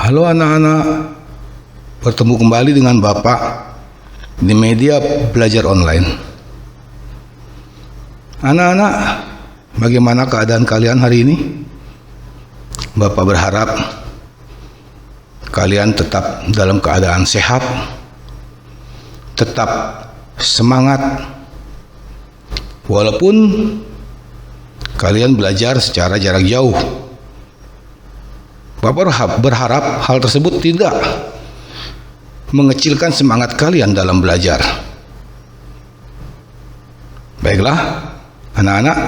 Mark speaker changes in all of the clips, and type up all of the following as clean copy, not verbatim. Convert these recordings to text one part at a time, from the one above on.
Speaker 1: Halo anak-anak, bertemu kembali dengan Bapak di media belajar online. Anak-anak, bagaimana keadaan kalian hari ini? Bapak berharap kalian tetap dalam keadaan sehat, tetap semangat, walaupun kalian belajar secara jarak jauh. Bapak berharap hal tersebut tidak mengecilkan semangat kalian dalam belajar. Baiklah, anak-anak,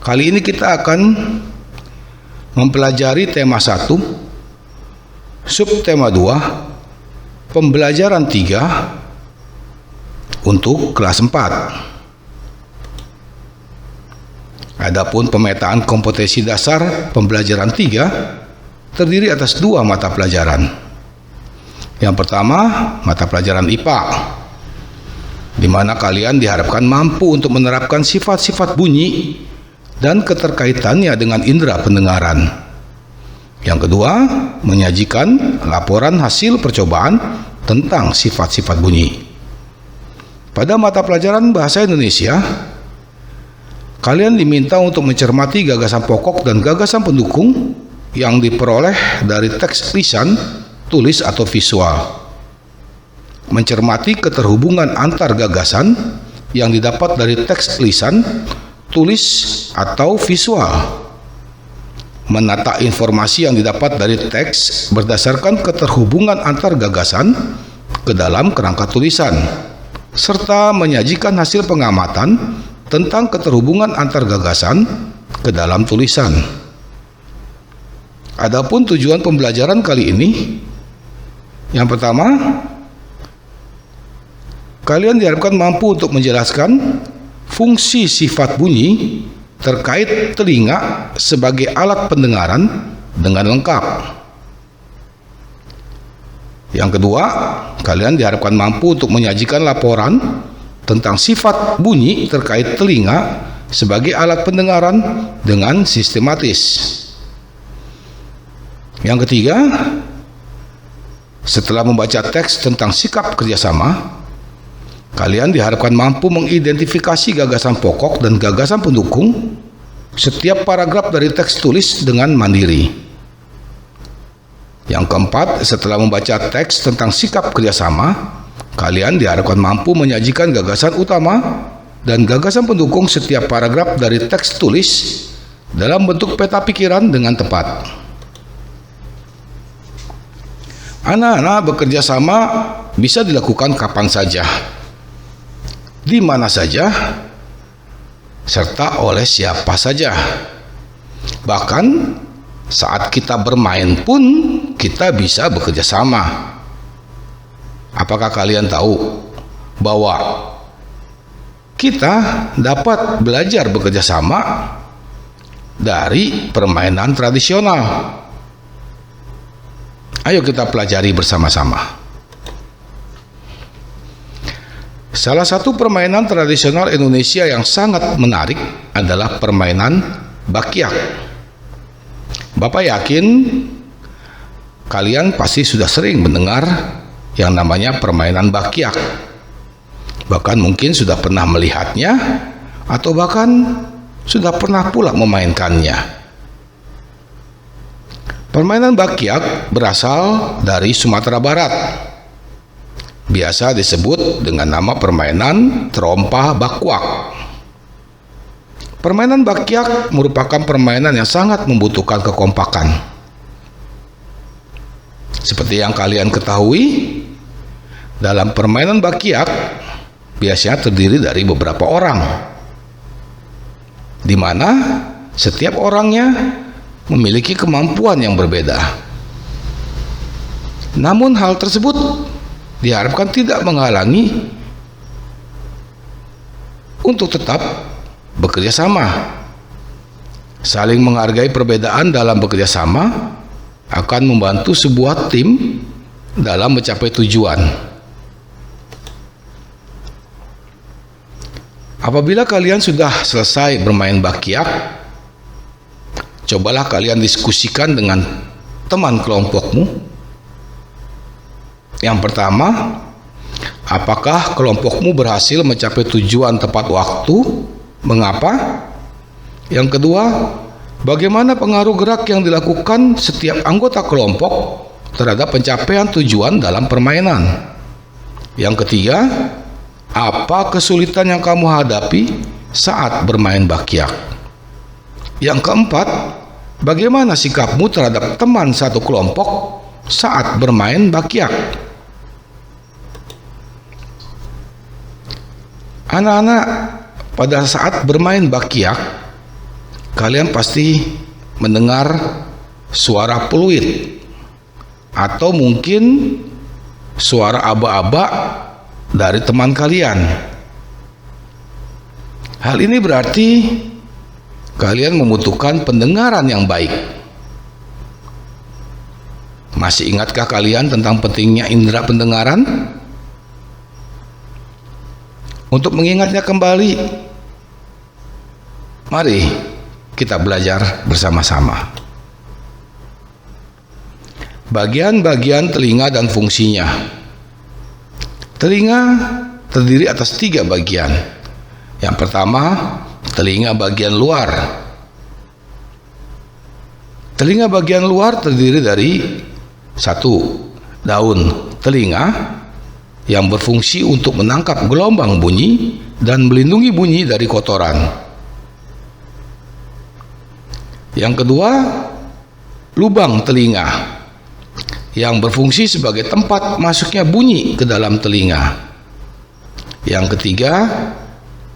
Speaker 1: kali ini kita akan mempelajari tema 1, subtema 2, pembelajaran 3 untuk kelas 4. Adapun pemetaan kompetensi dasar pembelajaran 3 terdiri atas 2 mata pelajaran. Yang pertama, mata pelajaran IPA, di mana kalian diharapkan mampu untuk menerapkan sifat-sifat bunyi dan keterkaitannya dengan indera pendengaran. Yang kedua, menyajikan laporan hasil percobaan tentang sifat-sifat bunyi. Pada mata pelajaran bahasa Indonesia, kalian diminta untuk mencermati gagasan pokok dan gagasan pendukung yang diperoleh dari teks lisan, tulis atau visual. Mencermati keterhubungan antar gagasan yang didapat dari teks lisan, tulis atau visual. Menata informasi yang didapat dari teks berdasarkan keterhubungan antar gagasan ke dalam kerangka tulisan, serta menyajikan hasil pengamatan tentang keterhubungan antar gagasan ke dalam tulisan. Adapun tujuan pembelajaran kali ini, yang pertama, kalian diharapkan mampu untuk menjelaskan fungsi sifat bunyi terkait telinga sebagai alat pendengaran dengan lengkap. Yang kedua, kalian diharapkan mampu untuk menyajikan laporan tentang sifat bunyi terkait telinga sebagai alat pendengaran dengan sistematis. Yang ketiga, setelah membaca teks tentang sikap kerjasama, kalian diharapkan mampu mengidentifikasi gagasan pokok dan gagasan pendukung setiap paragraf dari teks tulis dengan mandiri. Yang keempat, setelah membaca teks tentang sikap kerjasama, kalian diharapkan mampu menyajikan gagasan utama dan gagasan pendukung setiap paragraf dari teks tulis dalam bentuk peta pikiran dengan tepat. Anak-anak bekerja sama bisa dilakukan kapan saja, di mana saja, serta oleh siapa saja. Bahkan saat kita bermain pun kita bisa bekerja sama. Apakah kalian tahu bahwa kita dapat belajar bekerja sama dari permainan tradisional? Ayo kita pelajari bersama-sama. Salah satu permainan tradisional Indonesia yang sangat menarik adalah permainan bakyak. Bapak yakin kalian pasti sudah sering mendengar yang namanya permainan bakyak. Bahkan mungkin sudah pernah melihatnya atau bahkan sudah pernah pula memainkannya. Permainan bakyak berasal dari Sumatera Barat. Biasa disebut dengan nama permainan terompa bakwak. Permainan bakyak merupakan permainan yang sangat membutuhkan kekompakan. Seperti yang kalian ketahui, dalam permainan bakyak biasanya terdiri dari beberapa orang, di mana setiap orangnya memiliki kemampuan yang berbeda. Namun hal tersebut diharapkan tidak menghalangi untuk tetap bekerja sama. Saling menghargai perbedaan dalam bekerja sama akan membantu sebuah tim dalam mencapai tujuan. Apabila kalian sudah selesai bermain bakyak, cobalah kalian diskusikan dengan teman kelompokmu? Yang pertama, apakah kelompokmu berhasil mencapai tujuan tepat waktu? Mengapa? Yang kedua, bagaimana pengaruh gerak yang dilakukan setiap anggota kelompok terhadap pencapaian tujuan dalam permainan? Yang ketiga, apa kesulitan yang kamu hadapi saat bermain bakyak? Yang keempat, bagaimana sikapmu terhadap teman satu kelompok saat bermain bakyak? Anak-anak, pada saat bermain bakyak, kalian pasti mendengar suara peluit atau mungkin suara aba-aba dari teman kalian. Hal ini berarti kalian membutuhkan pendengaran yang baik. Masih ingatkah kalian tentang pentingnya indera pendengaran? Untuk mengingatnya kembali, mari kita belajar bersama-sama. Bagian-bagian telinga dan fungsinya. Telinga terdiri atas 3 bagian. Yang pertama, telinga bagian luar. Telinga bagian luar terdiri dari 1. Daun telinga yang berfungsi untuk menangkap gelombang bunyi dan melindungi bunyi dari kotoran. Yang kedua, lubang telinga yang berfungsi sebagai tempat masuknya bunyi ke dalam telinga. Yang ketiga,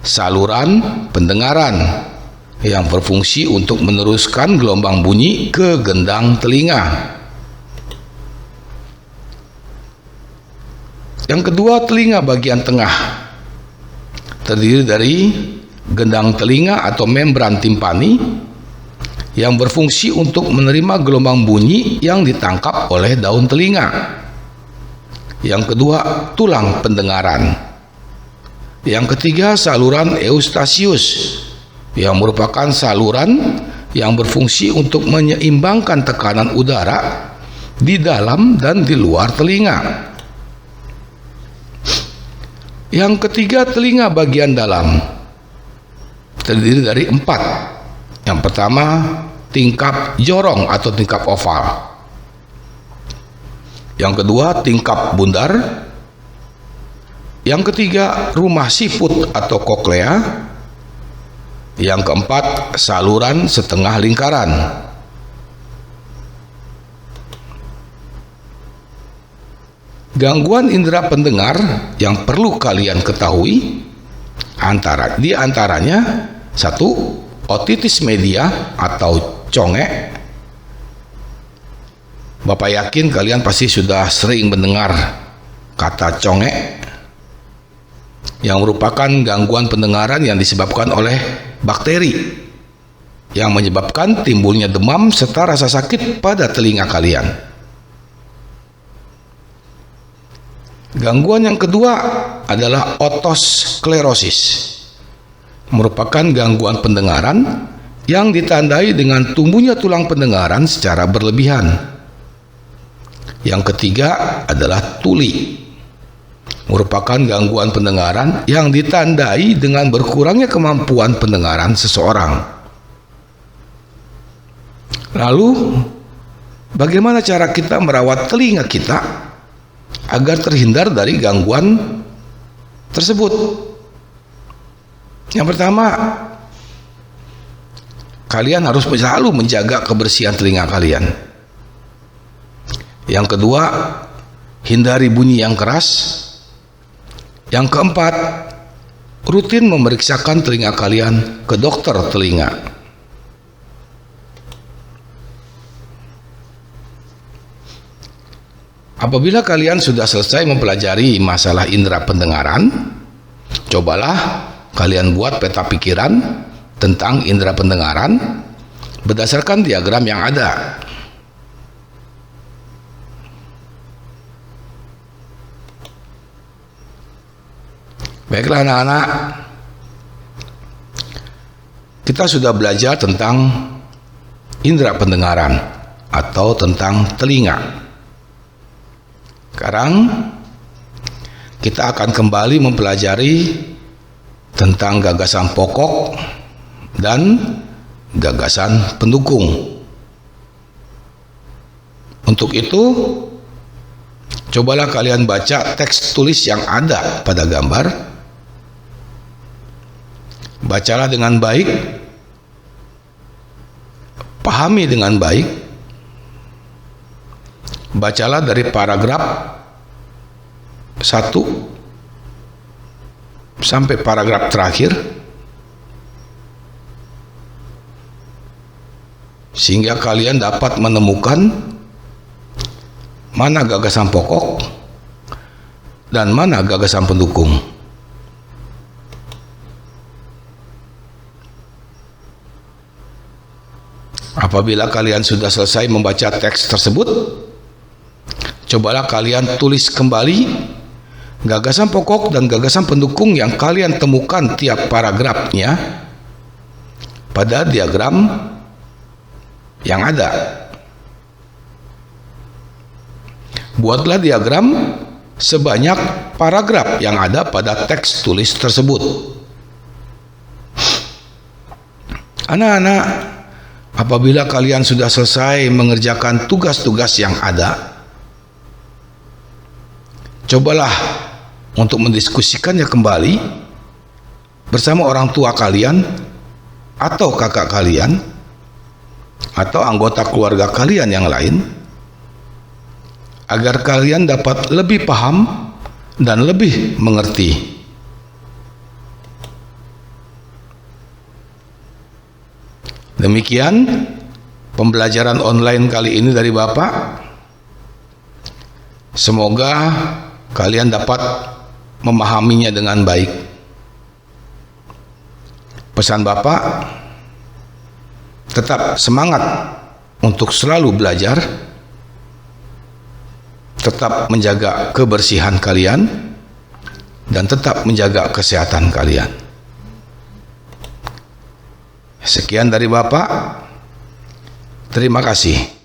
Speaker 1: saluran pendengaran yang berfungsi untuk meneruskan gelombang bunyi ke gendang telinga. Yang kedua, telinga bagian tengah terdiri dari gendang telinga atau membran timpani yang berfungsi untuk menerima gelombang bunyi yang ditangkap oleh daun telinga. Yang kedua, tulang pendengaran. Yang ketiga, saluran eustasius yang merupakan saluran yang berfungsi untuk menyeimbangkan tekanan udara di dalam dan di luar telinga. Yang ketiga, telinga bagian dalam terdiri dari 4. Yang pertama, tingkap jorong atau tingkap oval. Yang kedua, tingkap bundar. Yang ketiga, rumah siput atau koklea. Yang keempat, saluran setengah lingkaran. Gangguan indera pendengar yang perlu kalian ketahui di antaranya 1. Otitis media atau congek. Bapak yakin kalian pasti sudah sering mendengar kata congek, yang merupakan gangguan pendengaran yang disebabkan oleh bakteri yang menyebabkan timbulnya demam serta rasa sakit pada telinga kalian. Gangguan yang kedua adalah otosklerosis, merupakan gangguan pendengaran yang ditandai dengan tumbuhnya tulang pendengaran secara berlebihan. Yang ketiga adalah tuli, merupakan gangguan pendengaran yang ditandai dengan berkurangnya kemampuan pendengaran seseorang. Lalu, bagaimana cara kita merawat telinga kita agar terhindar dari gangguan tersebut? Yang pertama, kalian harus selalu menjaga kebersihan telinga kalian. Yang kedua, hindari bunyi yang keras. Yang keempat, rutin memeriksakan telinga kalian ke dokter telinga. Apabila kalian sudah selesai mempelajari masalah indera pendengaran, cobalah kalian buat peta pikiran tentang indera pendengaran berdasarkan diagram yang ada. Baiklah anak-anak, kita sudah belajar tentang indera pendengaran atau tentang telinga. Sekarang kita akan kembali mempelajari tentang gagasan pokok dan gagasan pendukung. Untuk itu, cobalah kalian baca teks tulis yang ada pada gambar. Bacalah dengan baik, pahami dengan baik. Bacalah dari paragraf 1 sampai paragraf terakhir, sehingga kalian dapat menemukan mana gagasan pokok dan mana gagasan pendukung. Apabila kalian sudah selesai membaca teks tersebut, cobalah kalian tulis kembali gagasan pokok dan gagasan pendukung yang kalian temukan tiap paragrafnya pada diagram yang ada. Buatlah diagram sebanyak paragraf yang ada pada teks tulis tersebut. Anak-anak, apabila kalian sudah selesai mengerjakan tugas-tugas yang ada, cobalah untuk mendiskusikannya kembali bersama orang tua kalian atau kakak kalian atau anggota keluarga kalian yang lain, agar kalian dapat lebih paham dan lebih mengerti. Demikian pembelajaran online kali ini dari Bapak. Semoga kalian dapat memahaminya dengan baik. Pesan Bapak, tetap semangat untuk selalu belajar, tetap menjaga kebersihan kalian, dan tetap menjaga kesehatan kalian. Sekian dari Bapak. Terima kasih.